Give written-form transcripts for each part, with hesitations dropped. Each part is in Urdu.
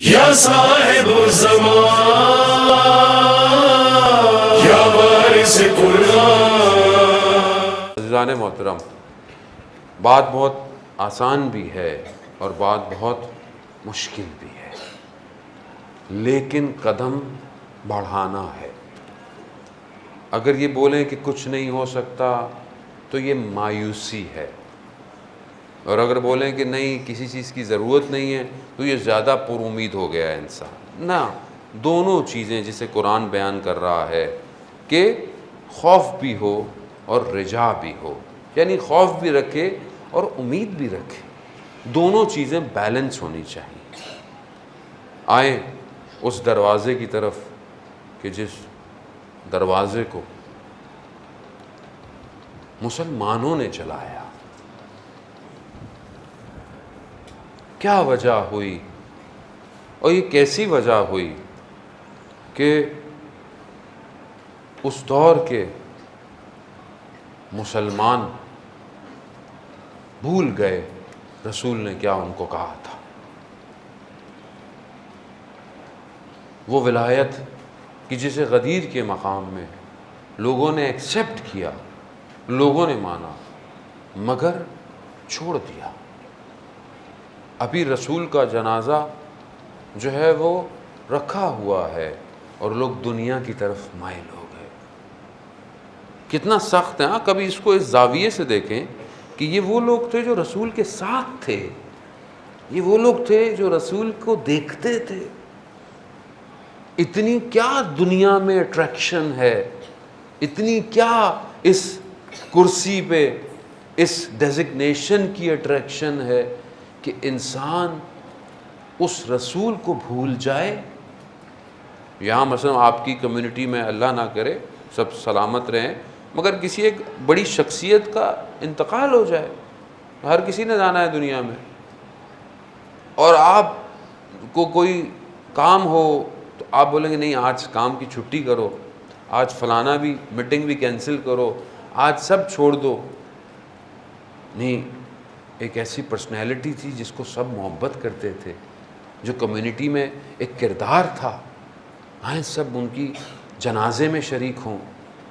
یا صاحب الزمان یا وارث قرآن۔ عزیزان محترم، بات بہت آسان بھی ہے اور بات بہت مشکل بھی ہے، لیکن قدم بڑھانا ہے۔ اگر یہ بولیں کہ کچھ نہیں ہو سکتا تو یہ مایوسی ہے، اور اگر بولیں کہ نہیں کسی چیز کی ضرورت نہیں ہے تو یہ زیادہ پر امید ہو گیا ہے انسان۔ نہ، دونوں چیزیں جسے قرآن بیان کر رہا ہے کہ خوف بھی ہو اور رجا بھی ہو، یعنی خوف بھی رکھے اور امید بھی رکھے، دونوں چیزیں بیلنس ہونی چاہیے۔ آئیں اس دروازے کی طرف کہ جس دروازے کو مسلمانوں نے چلایا۔ کیا وجہ ہوئی اور یہ کیسی وجہ ہوئی کہ اس دور کے مسلمان بھول گئے رسول نے کیا ان کو کہا تھا؟ وہ ولایت کہ جسے غدیر کے مقام میں لوگوں نے ایکسیپٹ کیا، لوگوں نے مانا، مگر چھوڑ دیا۔ ابھی رسول کا جنازہ جو ہے وہ رکھا ہوا ہے اور لوگ دنیا کی طرف مائل ہو گئے۔ کتنا سخت ہے۔ کبھی اس کو اس زاویے سے دیکھیں کہ یہ وہ لوگ تھے جو رسول کے ساتھ تھے، یہ وہ لوگ تھے جو رسول کو دیکھتے تھے۔ اتنی کیا دنیا میں اٹریکشن ہے، اتنی کیا اس کرسی پہ اس ڈیزگنیشن کی اٹریکشن ہے کہ انسان اس رسول کو بھول جائے۔ یہاں مثلا آپ کی کمیونٹی میں اللہ نہ کرے سب سلامت رہیں، مگر کسی ایک بڑی شخصیت کا انتقال ہو جائے، ہر کسی نے جانا ہے دنیا میں، اور آپ کو کوئی کام ہو تو آپ بولیں گے نہیں آج کام کی چھٹی کرو، آج فلانا بھی میٹنگ بھی کینسل کرو، آج سب چھوڑ دو۔ نہیں، ایک ایسی پرسنالٹی تھی جس کو سب محبت کرتے تھے، جو کمیونٹی میں ایک کردار تھا۔ آئیں سب ان کی جنازے میں شریک ہوں،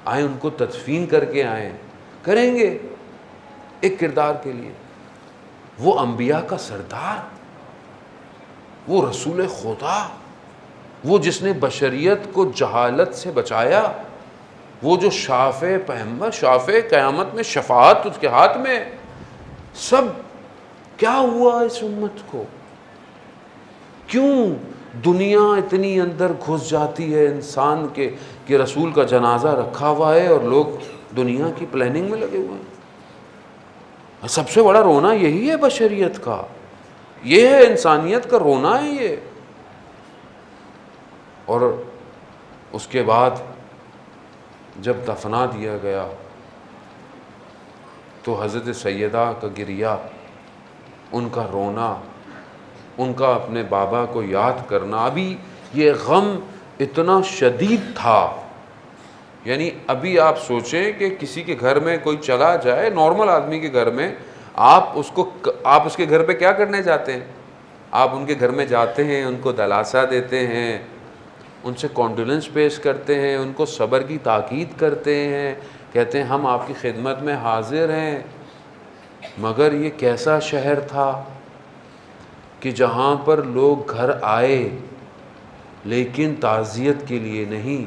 آئیں ان کو تدفین کر کے آئیں، کریں گے ایک کردار کے لیے۔ وہ انبیاء کا سردار، وہ رسول خدا، وہ جس نے بشریت کو جہالت سے بچایا، وہ جو شافع پیغمبر، شافع قیامت میں شفاعت اس کے ہاتھ میں۔ سب کیا ہوا اس امت کو؟ کیوں دنیا اتنی اندر گھس جاتی ہے انسان کے کہ رسول کا جنازہ رکھا ہوا ہے اور لوگ دنیا کی پلاننگ میں لگے ہوئے ہیں؟ سب سے بڑا رونا یہی ہے بشریت کا، یہ ہے انسانیت کا رونا ہے یہ۔ اور اس کے بعد جب دفنا دیا گیا تو حضرت سیدہ کا گریہ، ان کا رونا، ان کا اپنے بابا کو یاد کرنا، ابھی یہ غم اتنا شدید تھا۔ یعنی ابھی آپ سوچیں کہ کسی کے گھر میں کوئی چلا جائے، نارمل آدمی کے گھر میں، آپ اس کے گھر پہ کیا کرنے جاتے ہیں؟ آپ ان کے گھر میں جاتے ہیں، ان کو دلاسا دیتے ہیں، ان سے کانڈولنس پیش کرتے ہیں، ان کو صبر کی تاکید کرتے ہیں، کہتے ہیں ہم آپ کی خدمت میں حاضر ہیں۔ مگر یہ کیسا شہر تھا کہ جہاں پر لوگ گھر آئے لیکن تعزیت کے لیے نہیں،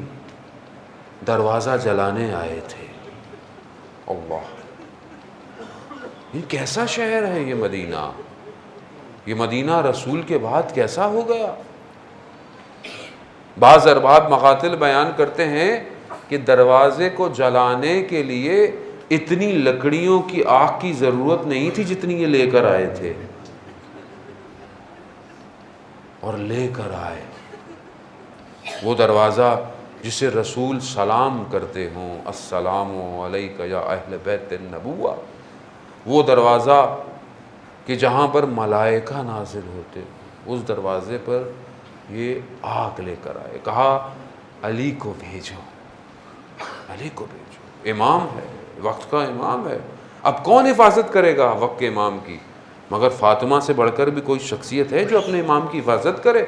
دروازہ جلانے آئے تھے۔ اللہ، یہ کیسا شہر ہے یہ مدینہ! یہ مدینہ رسول کے بعد کیسا ہو گیا؟ بعض ارباب مقاتل بیان کرتے ہیں کہ دروازے کو جلانے کے لیے اتنی لکڑیوں کی آگ کی ضرورت نہیں تھی جتنی یہ لے کر آئے تھے، اور لے کر آئے وہ دروازہ جسے رسول سلام کرتے ہوں، السلام علیک یا اہل بیت النبوہ، وہ دروازہ کہ جہاں پر ملائکہ نازل ہوتے، اس دروازے پر یہ آگ لے کر آئے۔ کہا علی کو بھیجو، علی کو بھیجو، امام ہے، وقت کا امام ہے۔ اب کون حفاظت کرے گا وقت کے امام کی؟ مگر فاطمہ سے بڑھ کر بھی کوئی شخصیت ہے جو اپنے امام کی حفاظت کرے؟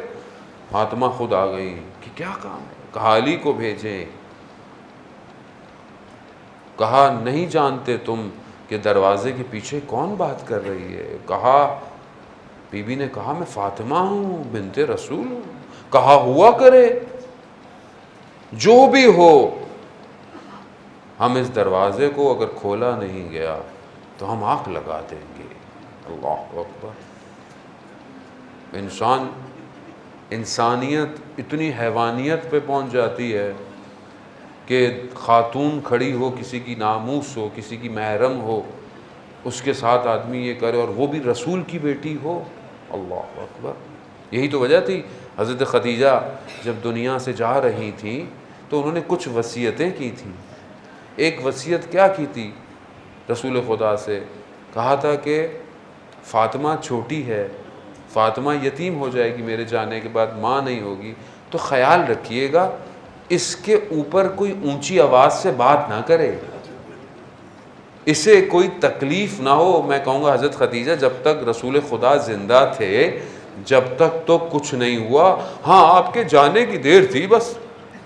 فاطمہ خود آ گئی کہ کیا کام ہے؟ کہا علی کو بھیجیں. کہا نہیں جانتے تم کہ دروازے کے پیچھے کون بات کر رہی ہے؟ کہا بی بی نے کہا میں فاطمہ ہوں، بنت رسول ہوں. کہا ہوا کرے جو بھی ہو، ہم اس دروازے کو اگر کھولا نہیں گیا تو ہم آنکھ لگا دیں گے. اللہ اکبر. انسانیت اتنی حیوانیت پہ پہنچ جاتی ہے کہ خاتون کھڑی ہو، کسی کی ناموس ہو، کسی کی محرم ہو، اس کے ساتھ آدمی یہ کرے، اور وہ بھی رسول کی بیٹی ہو. اللہ اکبر. یہی تو وجہ تھی حضرت خدیجہ جب دنیا سے جا رہی تھیں تو انہوں نے کچھ وصیتیں کی تھیں. ایک وصیت کیا کی تھی رسول خدا سے؟ کہا تھا کہ فاطمہ چھوٹی ہے، فاطمہ یتیم ہو جائے گی میرے جانے کے بعد، ماں نہیں ہوگی، تو خیال رکھیے گا اس کے اوپر کوئی اونچی آواز سے بات نہ کرے، اسے کوئی تکلیف نہ ہو. میں کہوں گا حضرت خدیجہ جب تک رسول خدا زندہ تھے جب تک تو کچھ نہیں ہوا. ہاں آپ کے جانے کی دیر تھی، بس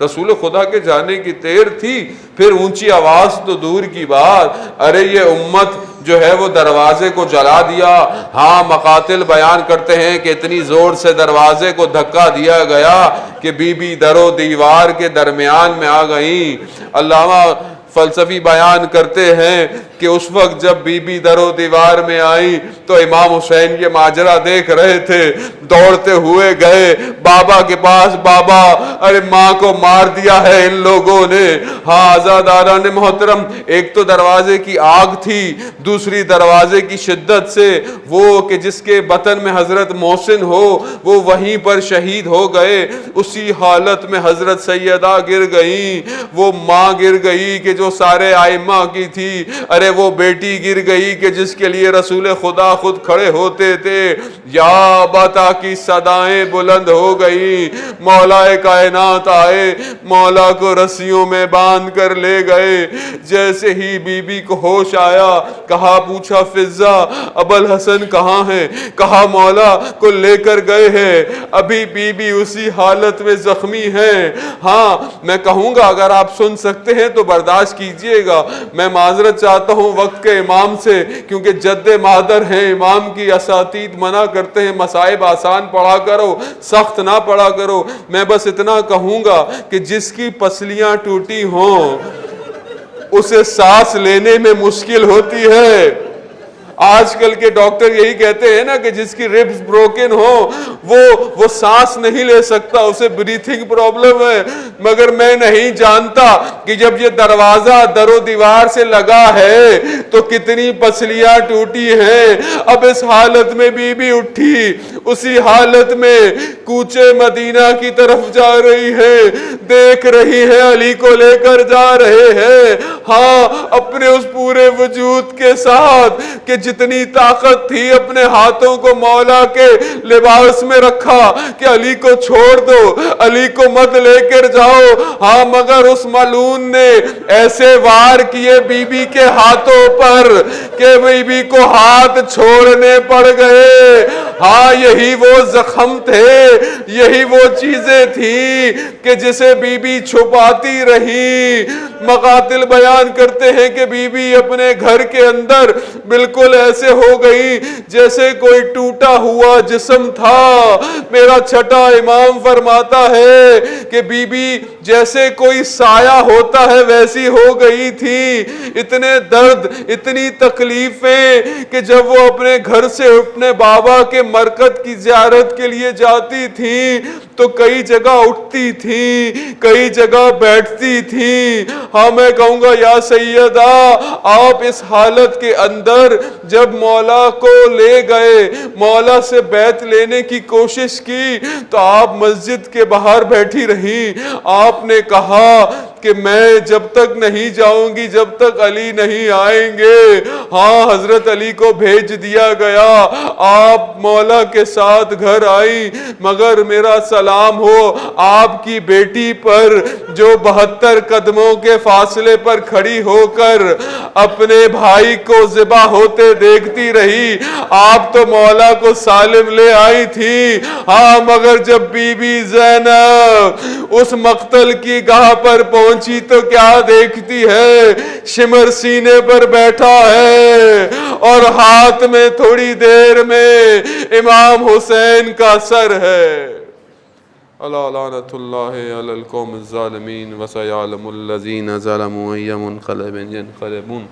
رسول خدا کے جانے کی دیر تھی، پھر اونچی آواز تو دور کی بات. ارے یہ امت جو ہے وہ دروازے کو جلا دیا. ہاں مقاتل بیان کرتے ہیں کہ اتنی زور سے دروازے کو دھکا دیا گیا کہ بی بی در و دیوار کے درمیان میں آ گئیں. علامہ فلسفی بیان کرتے ہیں کہ اس وقت جب بی بی در و دیوار میں آئیں تو امام حسین یہ ماجرا دیکھ رہے تھے، دوڑتے ہوئے گئے بابا کے پاس. بابا ارے ماں کو مار دیا ہے ان لوگوں نے. ہاں آزاداران محترم، ایک تو دروازے کی آگ تھی، دوسری دروازے کی شدت سے وہ کہ جس کے بطن میں حضرت محسن ہو وہ وہیں پر شہید ہو گئے. اسی حالت میں حضرت سیدہ گر گئیں، وہ ماں گر گئی کہ جو سارے ائمہ کی تھی. ارے وہ بیٹی گر گئی کہ جس کے لیے رسول خدا خود کھڑے ہوتے تھے. یا بتا کی صدائیں بلند ہو گئی. مولا کائنات آئے، مولا کو رسیوں میں باندھ کر لے گئے. جیسے ہی بی بی کو ہوش آیا، کہا پوچھا فضہ ابو الحسن کہاں ہے؟ کہا مولا کو لے کر گئے ہیں. ابھی بی بی اسی حالت میں زخمی ہے. ہاں میں کہوں گا اگر آپ سن سکتے ہیں تو برداشت کیجئے گا. میں معذرت چاہتا ہوں وقت کے امام سے، کیونکہ جد مادر ہیں، امام کی اساتید منع کرتے ہیں مصائب آسان پڑھا کرو، سخت نہ پڑھا کرو. میں بس اتنا کہوں گا کہ جس کی پسلیاں ٹوٹی ہوں اسے سانس لینے میں مشکل ہوتی ہے. آج کل کے ڈاکٹر یہی کہتے ہیں نا کہ جس کی ریبز بروکن ہو وہ سانس نہیں لے سکتا، اسے بریتھنگ پرابلم ہے. مگر میں نہیں جانتا کہ جب یہ دروازہ در و دیوار سے لگا ہے تو کتنی پسلیاں ٹوٹی ہیں. اب اس حالت میں بی بی اٹھی، اسی حالت میں کوچے مدینہ کی طرف جا رہی ہے، دیکھ رہی ہے علی کو لے کر جا رہے ہیں. ہاں اپنے اس پورے وجود کے ساتھ کہ جتنی طاقت تھی اپنے ہاتھوں کو مولا کے لباس میں رکھا کہ علی کو چھوڑ دو، علی کو مت لے کر جاؤ. ہاں مگر اس ملعون نے ایسے وار کیے بی بی کے ہاتھوں پر کہ بی بی کو ہاتھ چھوڑنے پڑ گئے. ہاں یہی وہ زخم تھے، یہی وہ چیزیں تھیں کہ جسے بی بی چھپاتی رہی. مقاتل بیان کرتے ہیں کہ بی بی اپنے گھر کے اندر بالکل ایسے ہو گئی جیسے کوئی ٹوٹا ہوا جسم تھا. میرا چھٹا امام فرماتا ہے کہ بی بی جیسے کوئی سایہ ہوتا ہے ویسی ہو گئی تھی. اتنے درد، اتنی تکلیفیں کہ جب وہ اپنے گھر سے اپنے بابا کے مرکز کی زیارت کے لیے جاتی تھی تو کئی جگہ اٹھتی تھی، کئی جگہ بیٹھتی تھی. ہاں میں کہوں گا یا سیدہ آپ اس حالت کے اندر جب مولا کو لے گئے، مولا سے بیعت لینے کی کوشش کی تو آپ مسجد کے باہر بیٹھی رہی. آپ نے کہا کہ میں جب تک نہیں جاؤں گی جب تک علی نہیں آئیں گے. ہاں حضرت علی کو بھیج دیا گیا، آپ مولا کے ساتھ گھر آئی، مگر میرا سلام ہو آپ کی بیٹی پر جو 72 قدموں کے فاصلے پر کھڑی ہو کر اپنے بھائی کو ذبح ہوتے دیکھتی رہی۔ آپ تو مولا کو سالم لے آئی تھی، ہاں مگر جب بی بی زینب اس مقتل کی گاہ پر پہنچی تو کیا دیکھتی ہے؟ شمر سینے پر بیٹھا ہے اور ہاتھ میں تھوڑی دیر میں امام حسین کا سر ہے۔ الا لعنت اللہ علی القوم الظالمین وسیعلم الذین ظلموا ای منقلب ینقلبون۔